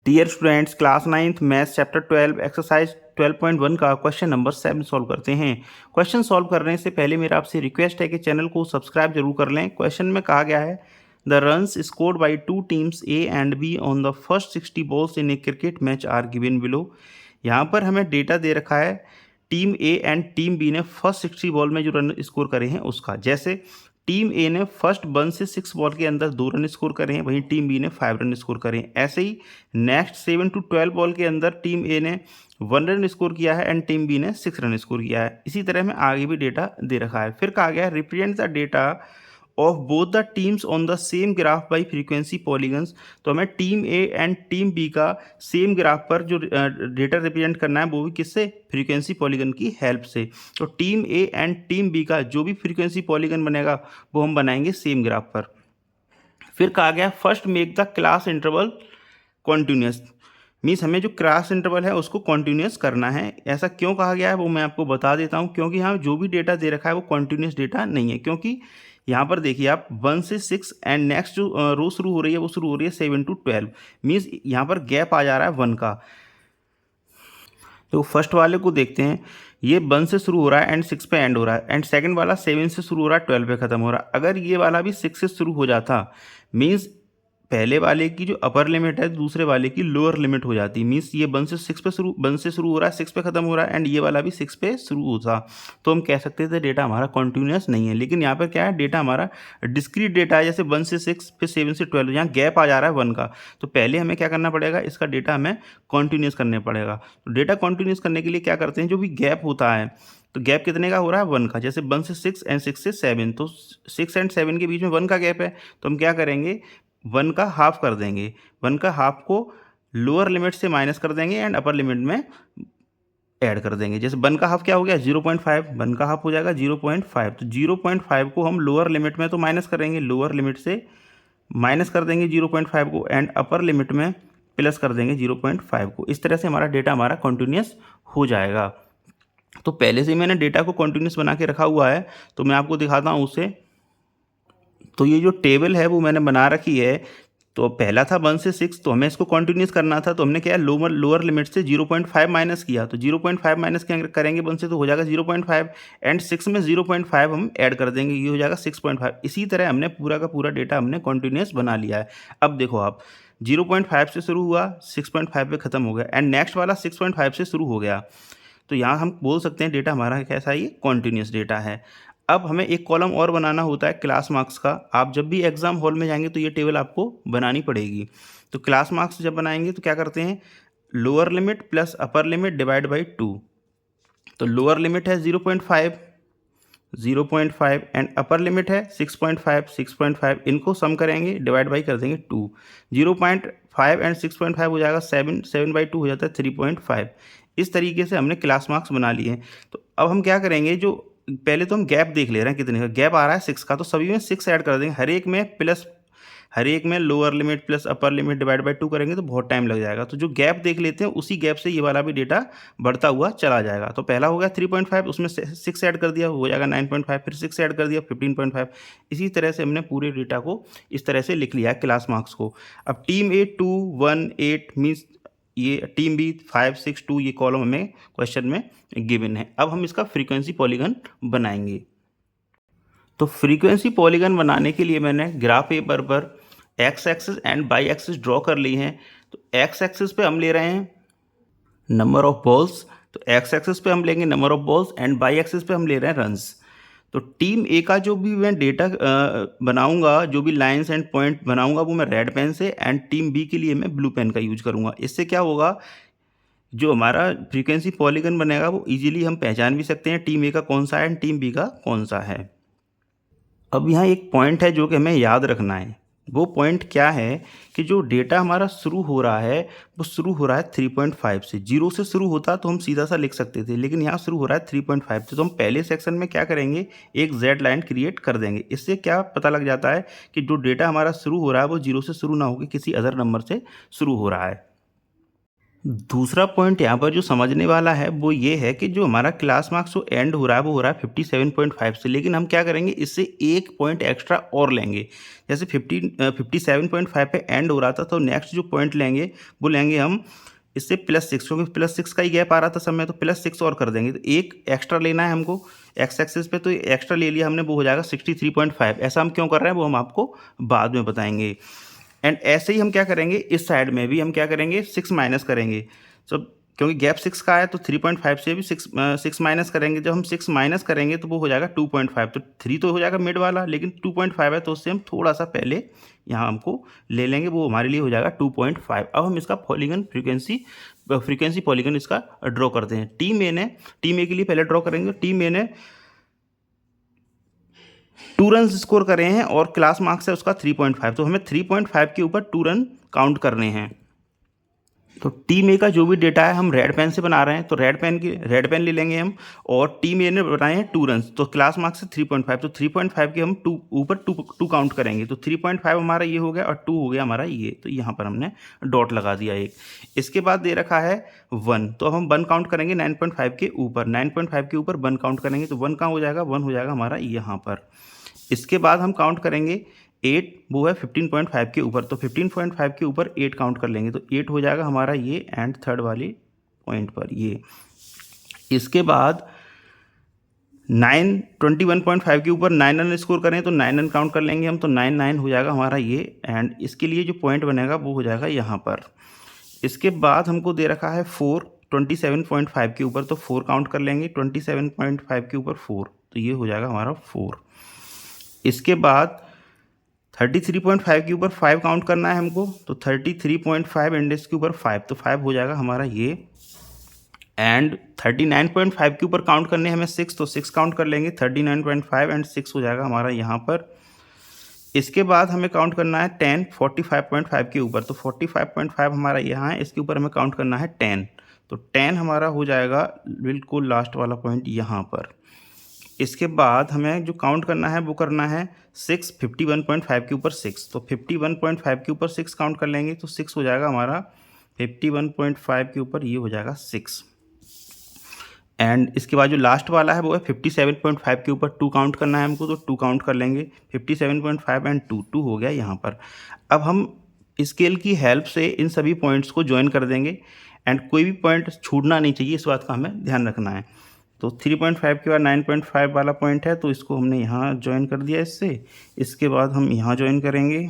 Dear students, class 9th maths chapter 12 exercise 12.1 का question number 7 solve करते हैं। Question solve करने से पहले मेरा आपसे रिक्वेस्ट है कि चैनल को सब्सक्राइब जरूर कर लें। क्वेश्चन में कहा गया है the runs scored by two teams A and B on the first 60 balls in a cricket match are given below. यहाँ पर हमें डेटा दे रखा है team A and team B ने फर्स्ट 60 बॉल में जो रन स्कोर करे हैं उसका। जैसे टीम ए ने फर्स्ट 1 से 6 बॉल के अंदर 2 रन स्कोर करे हैं, वहीं टीम बी ने 5 रन स्कोर करे हैं। ऐसे ही नेक्स्ट 7 to 12 बॉल के अंदर टीम ए ने 1 रन स्कोर किया है एंड टीम बी ने 6 रन स्कोर किया है। इसी तरह में आगे भी डेटा दे रखा है। फिर कहा गया है represent the data of both the teams on the same graph by frequency polygons. तो हमें team A and team B का सेम ग्राफ पर जो डेटा रिप्रेजेंट करना है वो भी किससे, फ्रीक्वेंसी पॉलीगन की हेल्प से। तो team A and team B का जो भी फ्रीक्वेंसी पॉलीगन बनेगा वो हम बनाएंगे सेम ग्राफ पर। फिर कहा गया first make the class interval continuous. Means हमें जो क्लास इंटरवल है उसको कॉन्टिन्यूस करना है। ऐसा क्यों कहा गया है वो मैं आपको बता देता हूँ, क्योंकि यहाँ जो भी डेटा दे रखा है वो कॉन्टिन्यूस डेटा नहीं है। क्योंकि यहाँ पर देखिए आप 1 से 6 एंड नेक्स्ट जो रो शुरू हो रही है वो शुरू हो रही है 7 to 12। मीन्स यहाँ पर गैप आ जा रहा है 1 का। तो फर्स्ट वाले को देखते हैं, ये 1 से शुरू हो रहा है एंड 6 पे एंड हो रहा है, एंड सेकंड वाला 7 से शुरू हो रहा है 12 पे खत्म हो रहा है। अगर ये वाला भी 6 से शुरू हो जाता मीन्स पहले वाले की जो अपर लिमिट है दूसरे वाले की लोअर लिमिट हो जाती। मीन्स ये 1 से शुरू हो रहा है 6 पे खत्म हो रहा है एंड ये वाला भी 6 पे शुरू होता, तो हम कह सकते थे डेटा हमारा कॉन्टिन्यूस नहीं है। लेकिन यहाँ पर क्या है, डेटा हमारा डिस्क्रीट डेटा है। जैसे 1 से 6 फिर 7 से 12, यहाँ गैप आ जा रहा है 1 का। तो पहले हमें क्या करना पड़ेगा, इसका डेटा हमें कॉन्टिन्यूस करने पड़ेगा। तो डेटा कॉन्टिन्यूस करने के लिए क्या करते हैं, जो भी गैप होता है तो गैप कितने का हो रहा है 1 का। जैसे 1 से 6 एंड 6 से 7, तो 6 एंड 7 के बीच में 1 का गैप है, तो हम क्या करेंगे 1 का हाफ कर देंगे। 1 का हाफ को लोअर लिमिट से माइनस कर देंगे एंड अपर लिमिट में ऐड कर देंगे। जैसे 1 का हाफ क्या हो गया 0.5, 1 का हाफ हो जाएगा 0.5। तो 0.5 को हम लोअर लिमिट में तो माइनस करेंगे, लोअर लिमिट से माइनस कर देंगे 0.5 को एंड अपर लिमिट में प्लस कर देंगे 0.5 को। इस तरह से हमारा डेटा हमारा कॉन्टिन्यूस हो जाएगा। तो पहले से मैंने डेटा को कॉन्टिन्यूस बना के रखा हुआ है, तो मैं आपको दिखाता हूँ उसे। तो ये जो टेबल है वो मैंने बना रखी है। तो पहला था 1 से 6, तो हमें इसको कॉन्टिन्यूस करना था, तो हमने क्या लोअर लिमिट से 0.5 माइनस किया। तो 0.5 माइनस करेंगे 1 से तो हो जाएगा 0.5 एंड 6 में 0.5 हम ऐड कर देंगे, ये हो जाएगा 6.5। इसी तरह हमने पूरा का पूरा डेटा हमने कॉन्टिन्यूस बना लिया है। अब देखो आप 0.5 से शुरू हुआ 6.5 पे खत्म हो गया एंड नेक्स्ट वाला 6.5 से शुरू हो गया। तो यहाँ हम बोल सकते हैं डेटा हमारा कैसा है, ये कॉन्टिन्यूस डेटा है। अब हमें एक कॉलम और बनाना होता है क्लास मार्क्स का। आप जब भी एग्जाम हॉल में जाएंगे तो ये टेबल आपको बनानी पड़ेगी। तो क्लास मार्क्स जब बनाएंगे तो क्या करते हैं, lower limit plus upper limit divide by 2। तो लोअर लिमिट है 0.5 एंड अपर लिमिट है 6.5, इनको सम करेंगे डिवाइड बाई कर देंगे 2। 0.5 एंड 6.5 हो जाएगा 7/2 हो जाता है 3.5। इस तरीके से हमने क्लास मार्क्स बना लिए हैं। तो अब हम क्या करेंगे, जो पहले तो हम गैप देख ले रहे हैं कितने का गैप आ रहा है 6 का, तो सभी में 6 ऐड कर देंगे। हर एक में lower limit plus upper limit divide by 2 करेंगे तो बहुत टाइम लग जाएगा। तो जो गैप देख लेते हैं उसी गैप से ये वाला भी डेटा बढ़ता हुआ चला जाएगा। तो पहला हो गया 3.5, उसमें 6 ऐड कर दिया हो जाएगा 9.5, फिर 6 ऐड कर दिया 15.5। इसी तरह से हमने पूरे डेटा को इस तरह से लिख लिया है क्लास मार्क्स को। अब टीम ए 2 1 8 मीन्स ये टीम बी 5 6 2, ये कॉलम हमें क्वेश्चन में गिवन है। अब हम इसका फ्रीक्वेंसी पॉलीगन बनाएंगे। तो फ्रीक्वेंसी पॉलीगन बनाने के लिए मैंने ग्राफ पेपर पर x axis and y axis draw कर ली हैं। तो एक्स एक्सिस पे हम ले रहे हैं नंबर ऑफ बॉल्स, तो एक्स एक्सिस पे हम लेंगे number of balls and y axis पे हम ले रहे हैं रन्स। तो टीम ए का जो भी मैं डेटा बनाऊंगा, जो भी लाइंस एंड पॉइंट बनाऊंगा वो मैं रेड पेन से, एंड टीम बी के लिए मैं ब्लू पेन का यूज करूंगा। इससे क्या होगा, जो हमारा फ्रीक्वेंसी पॉलीगन बनेगा वो इजीली हम पहचान भी सकते हैं टीम ए का कौन सा है एंड टीम बी का कौन सा है। अब यहाँ एक पॉइंट है जो कि हमें याद रखना है। वो पॉइंट क्या है कि जो डेटा हमारा शुरू हो रहा है वो शुरू हो रहा है 3.5 से। 0 से शुरू होता तो हम सीधा सा लिख सकते थे, लेकिन यहाँ शुरू हो रहा है 3.5 से। तो हम पहले सेक्शन में क्या करेंगे, एक जेड लाइन क्रिएट कर देंगे। इससे क्या पता लग जाता है कि जो डेटा हमारा शुरू हो रहा है वो 0 से शुरू ना होकर किसी अदर नंबर से शुरू हो रहा है। दूसरा पॉइंट यहाँ पर जो समझने वाला है वो ये है कि जो हमारा क्लास मार्क्स जो एंड हो रहा है वो हो रहा है 57.5 से, लेकिन हम क्या करेंगे इससे एक पॉइंट एक्स्ट्रा और लेंगे। जैसे 57.5 पे एंड हो रहा था तो नेक्स्ट जो पॉइंट लेंगे वो लेंगे हम इससे +6, क्योंकि +6 का ही गैप आ रहा था समय, तो +6 और कर देंगे। तो एक एक्स्ट्रा लेना है हमको एक्स एक्सिस पे, तो एक्स्ट्रा ले लिया हमने, वो हो जाएगा 63.5। ऐसा हम क्यों कर रहे हैं वो हम आपको बाद में बताएंगे। एंड ऐसे ही हम क्या करेंगे इस साइड में भी हम क्या करेंगे 6 माइनस करेंगे। सो क्योंकि गैप 6 का है तो 3.5 से भी 6 माइनस करेंगे। जब हम 6 माइनस करेंगे तो वो हो जाएगा 2.5। तो 3 तो हो जाएगा मिड वाला, लेकिन 2.5 है तो उससे हम थोड़ा सा पहले यहाँ हमको ले लेंगे, वो हमारे लिए हो जाएगा 2.5। अब हम इसका पॉलीगन फ्रीक्वेंसी पॉलीगन इसका ड्रॉ करते हैं। टीम ए के लिए पहले ड्रॉ करेंगे। टीम ए ने 2 रन स्कोर करे हैं और क्लास मार्क्स है उसका 3.5, तो हमें 3.5 के ऊपर 2 रन काउंट करने हैं। तो टीम ए का जो भी डेटा है हम रेड पेन से बना रहे हैं, तो रेड पेन ले लेंगे हम। और टीम ए ने बनाए हैं 2 रन, तो क्लास मार्क्स है 3.5, तो 3.5 के हम ऊपर टू काउंट करेंगे। तो 3.5 हमारा ये हो गया और 2 हो गया हमारा ये, तो यहाँ पर हमने डॉट लगा दिया एक। इसके बाद दे रखा है 1, तो हम 1 काउंट करेंगे 9.5 के ऊपर। 9.5 के ऊपर 1 काउंट करेंगे तो 1 कहाँ हो जाएगा, 1 हो जाएगा हमारा यहाँ पर। इसके बाद हम काउंट करेंगे 8, वो है 15.5 के ऊपर, तो 15.5 के ऊपर 8 काउंट कर लेंगे, तो 8 हो जाएगा हमारा ये एंड थर्ड वाली पॉइंट पर ये। इसके बाद 21.5 के ऊपर 9 रन स्कोर करें तो 9 रन काउंट कर लेंगे हम, तो 9 हो जाएगा हमारा ये। एंड इसके लिए जो पॉइंट बनेगा वो हो जाएगा यहाँ पर। इसके बाद हमको दे रखा है 4 27.5 के ऊपर, तो 4 काउंट कर लेंगे। 27.5 के ऊपर 4, तो ये हो जाएगा हमारा 4। इसके बाद 33.5 के ऊपर 5 काउंट करना है हमको, तो 33.5 इंडेक्स के ऊपर 5, तो 5 हो जाएगा हमारा ये। एंड 39.5 के ऊपर काउंट करने हमें 6, तो 6 काउंट कर लेंगे। 39.5 एंड 6 हो जाएगा हमारा यहाँ पर। इसके बाद हमें काउंट करना है 10 45.5 के ऊपर, तो 45.5 हमारा यहाँ है, इसके ऊपर हमें काउंट करना है 10, तो 10 हमारा हो जाएगा बिल्कुल लास्ट वाला पॉइंट यहाँ पर। इसके बाद हमें जो काउंट करना है वो करना है 6 51.5 के ऊपर 6, तो 51.5 के ऊपर 6 काउंट कर लेंगे, तो 6 हो जाएगा हमारा 51.5 के ऊपर, ये हो जाएगा 6। एंड इसके बाद जो लास्ट वाला है वो है 57.5 के ऊपर 2 काउंट करना है हमको, तो 2 काउंट कर लेंगे। 57.5 एंड 2 हो गया यहाँ पर। अब हम स्केल की हेल्प से इन सभी पॉइंट्स को ज्वाइन कर देंगे एंड कोई भी पॉइंट छूटना नहीं चाहिए, इस बात का हमें ध्यान रखना है। तो 3.5 के बाद 9.5 वाला पॉइंट है, तो इसको हमने यहाँ ज्वाइन कर दिया इससे। इसके बाद हम यहाँ ज्वाइन करेंगे।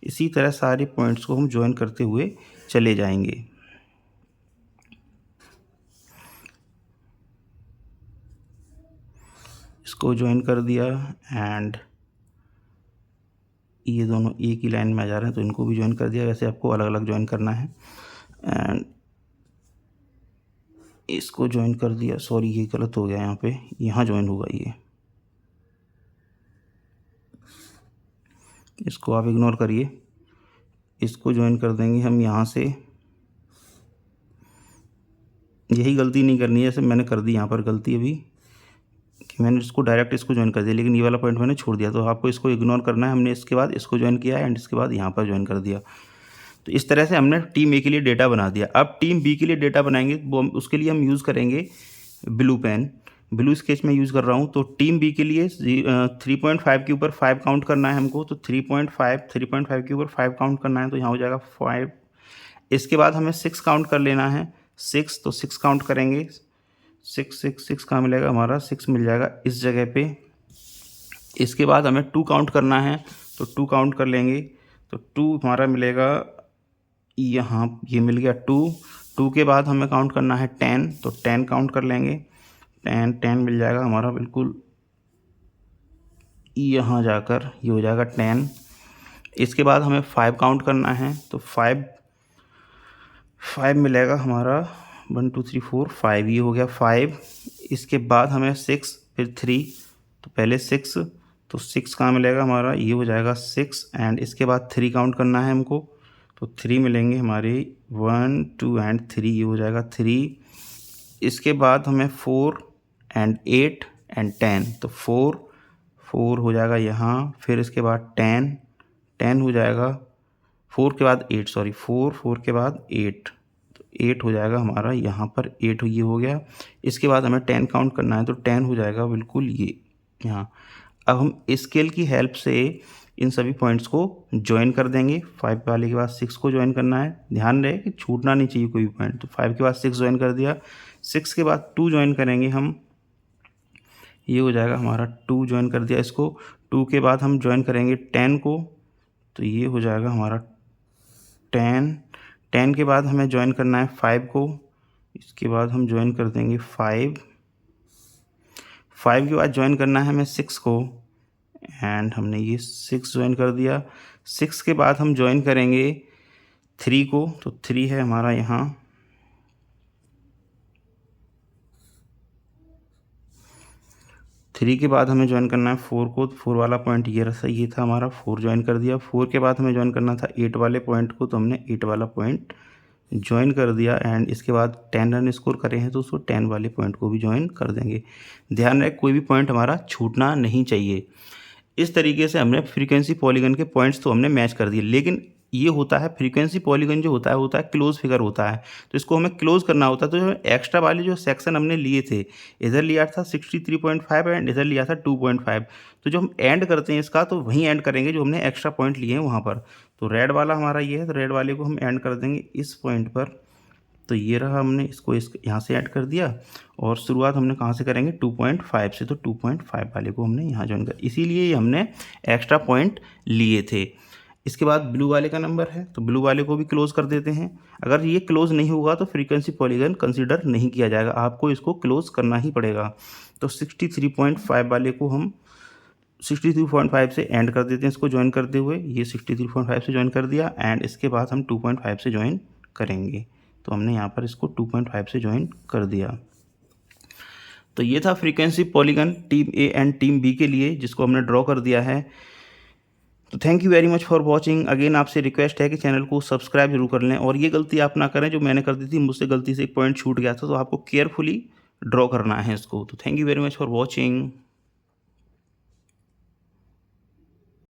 इसी तरह सारे पॉइंट्स को हम ज्वाइन करते हुए चले जाएंगे। इसको ज्वाइन कर दिया एंड ये दोनों एक ही लाइन में आ जा रहे हैं, तो इनको भी ज्वाइन कर दिया। वैसे आपको अलग अलग ज्वाइन करना है। एंड इसको ज्वाइन कर दिया, सॉरी ये गलत हो गया, यहाँ पे यहाँ ज्वाइन होगा ये, इसको आप इग्नोर करिए। इसको ज्वाइन कर देंगे हम यहाँ से। यही गलती नहीं करनी है, जैसे मैंने कर दी यहाँ पर गलती अभी कि मैंने इसको डायरेक्ट इसको ज्वाइन कर दिया, लेकिन ये वाला पॉइंट मैंने छोड़ दिया, तो आपको इसको इग्नोर करना है। हमने इसके बाद इसको ज्वाइन किया एंड इसके बाद यहाँ पर ज्वाइन कर दिया। तो इस तरह से हमने टीम ए के लिए डेटा बना दिया। अब टीम बी के लिए डेटा बनाएंगे, वो उसके लिए हम यूज़ करेंगे ब्लू पेन। ब्लू स्केच में यूज़ कर रहा हूँ। तो टीम बी के लिए 3.5 के ऊपर 5 काउंट करना है हमको, तो 3.5 के ऊपर 5 काउंट करना है, तो यहाँ हो जाएगा 5। इसके बाद हमें 6 काउंट कर लेना है, 6, तो 6 काउंट करेंगे। 6 कहाँ मिलेगा हमारा, 6 मिल जाएगा इस जगह पे। इसके बाद हमें 2 काउंट करना है, तो 2 काउंट कर लेंगे, तो 2 हमारा मिलेगा यहाँ, ये मिल गया 2 के बाद हमें काउंट करना है 10, तो 10 काउंट कर लेंगे। 10 मिल जाएगा हमारा बिल्कुल यहाँ जाकर, ये हो जाएगा 10। इसके बाद हमें 5 काउंट करना है, तो 5 मिलेगा हमारा 1 2 3 4 5, ये हो गया 5। इसके बाद हमें 6 फिर 3, तो पहले 6, तो 6 कहाँ मिलेगा हमारा, ये हो जाएगा 6। एंड इसके बाद 3 काउंट करना है हमको, तो 3 मिलेंगे हमारे 1 2 एंड 3, ये हो जाएगा 3। इसके बाद हमें 4 एंड 8 एंड 10, तो 4 हो जाएगा यहाँ। फिर इसके बाद 10 हो जाएगा 4 के बाद 8, सॉरी 4 के बाद 8, तो 8 हो जाएगा हमारा यहाँ पर 8 ये हो गया। इसके बाद हमें 10 काउंट करना है, तो 10 हो जाएगा बिल्कुल ये यहाँ। अब हम स्केल की हेल्प से इन सभी पॉइंट्स को ज्वाइन कर देंगे। 5 वाले के बाद 6 को ज्वाइन करना है, ध्यान रहे कि छूटना नहीं चाहिए कोई भी पॉइंट। तो 5 के बाद 6 ज्वाइन कर दिया, 6 के बाद 2 ज्वाइन करेंगे हम, ये हो जाएगा हमारा 2 ज्वाइन कर दिया इसको। 2 के बाद हम ज्वाइन करेंगे 10 को, तो ये हो जाएगा हमारा 10। 10 के बाद हमें ज्वाइन करना है 5 को, इसके बाद हम ज्वाइन कर देंगे 5। 5 के बाद ज्वाइन करना है हमें 6 को, एंड हमने ये 6 ज्वाइन कर दिया। 6 के बाद हम ज्वाइन करेंगे 3 को, तो 3 है हमारा यहाँ। 3 के बाद हमें ज्वाइन करना है 4 को, तो 4 वाला पॉइंट ये था हमारा, 4 ज्वाइन कर दिया। 4 के बाद हमें ज्वाइन करना था 8 वाले पॉइंट को, तो हमने 8 वाला पॉइंट ज्वाइन कर दिया। एंड इसके बाद 10 रन स्कोर करे हैं, तो उसको 10 वाले पॉइंट को भी ज्वाइन कर देंगे। ध्यान रहे कोई भी पॉइंट हमारा छूटना नहीं चाहिए। इस तरीके से हमने फ्रीक्वेंसी पॉलीगन के पॉइंट्स तो हमने मैच कर दिए, लेकिन ये होता है फ्रीक्वेंसी पॉलीगन जो होता है क्लोज फिगर होता है, तो इसको हमें क्लोज करना होता है। तो जो एक्स्ट्रा वाले जो सेक्शन हमने लिए थे, इधर लिया था 63.5 एंड इधर लिया था 2.5, तो जो हम एंड करते हैं इसका, तो वहीं एंड करेंगे जो हमने एक्स्ट्रा पॉइंट लिए हैं वहाँ पर। तो रेड वाला हमारा ये है, तो रेड वाले को हम एंड कर देंगे इस पॉइंट पर। तो ये रहा, हमने इसको यहाँ से ऐड कर दिया, और शुरुआत हमने कहाँ से करेंगे 2.5 से, तो 2.5 वाले को हमने यहाँ ज्वाइन कर, इसीलिए हमने एक्स्ट्रा पॉइंट लिए थे। इसके बाद ब्लू वाले का नंबर है, तो ब्लू वाले को भी क्लोज कर देते हैं। अगर ये क्लोज नहीं होगा तो फ्रीक्वेंसी पॉलीगन कंसीडर नहीं किया जाएगा, आपको इसको क्लोज करना ही पड़ेगा। तो 63.5 वाले को हम 63.5 से एंड कर देते हैं इसको ज्वाइन करते हुए, ये 63.5 से ज्वाइन कर दिया, एंड इसके बाद हम 2.5 से ज्वाइन करेंगे। तो हमने यहाँ पर इसको 2.5 से ज्वाइन कर दिया। तो ये था frequency polygon team A and team B के लिए, जिसको हमने ड्रॉ कर दिया है। तो thank you very much for watching. Again आपसे रिक्वेस्ट है कि चैनल को सब्सक्राइब जरूर कर लें, और ये गलती आप ना करें जो मैंने कर दी थी, मुझसे गलती से एक पॉइंट छूट गया था, तो आपको केयरफुली ड्रॉ करना है इसको। तो thank you very much for watching.